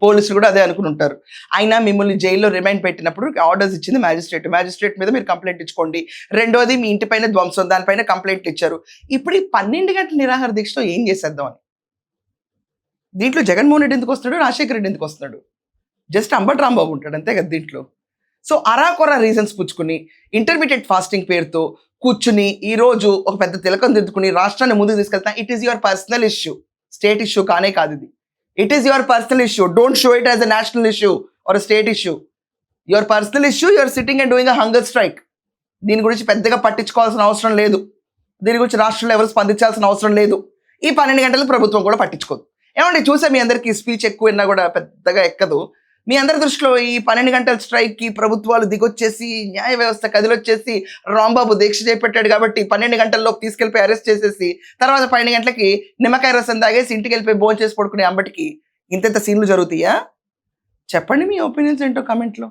పోలీసులు కూడా అదే అనుకుని ఉంటారు. అయినా మిమ్మల్ని జైల్లో రిమైండ్ పెట్టినప్పుడు ఆర్డర్స్ ఇచ్చింది మ్యాజిస్ట్రేట్ మీద మీరు కంప్లైంట్ ఇచ్చుకోండి. రెండోది మీ ఇంటి పైన ధ్వంసం, దానిపైన కంప్లైంట్లు ఇచ్చారు. ఇప్పుడు ఈ 12 గంటల నిరాహార దీక్షతో ఏం చేసేద్దాం అని. దీంట్లో జగన్మోహన్ రెడ్డి ఎందుకు వస్తున్నాడు, రాజశేఖర రెడ్డి ఎందుకు వస్తున్నాడు? జస్ట్ అంబటి రాంబాబు ఉంటాడు అంతే కదా దీంట్లో. సో అరాకొర రీజన్స్ పుచ్చుకుని ఇంటర్మీడియట్ ఫాస్టింగ్ పేరుతో కూర్చుని ఈ రోజు ఒక పెద్ద తిలకం దిద్దుకుని రాష్ట్రాన్ని ముందుకు తీసుకెళ్తా. It is your personal issue, state issue కానే కాదు ఇది. It is your personal issue. Don't show it as a national issue or state issue. Your personal issue, your sitting and doing a hunger strike. దీని గురించి పెద్దగా పట్టించుకోవాల్సిన అవసరం లేదు. దీని గురించి రాష్ట్రంలో ఎవరు స్పందించాల్సిన అవసరం లేదు. ఈ 12 గంటలు ప్రభుత్వం కూడా పట్టించుకోదు. ఏమంటే చూసే మీ అందరికీ స్పీచ్ ఎక్కువ విన్నా కూడా పెద్దగా ఎక్కదు. మీ అందరి దృష్టిలో ఈ 12 గంటల స్ట్రైక్కి ప్రభుత్వాలు దిగొచ్చేసి న్యాయ వ్యవస్థ కదిలొచ్చేసి రాంబాబు దీక్ష చేపట్టాడు కాబట్టి 12 గంటల్లోకి తీసుకెళ్ళిపోయి అరెస్ట్ చేసేసి తర్వాత 12 గంటలకి నిమ్మకాయ రసం తాగేసి ఇంటికి వెళ్ళిపోయి భోజనం చేసి పడుకునే అంబటికి ఇంత సీన్లు జరుగుతాయా? చెప్పండి మీ ఒపీనియన్స్ ఏంటో కామెంట్లో.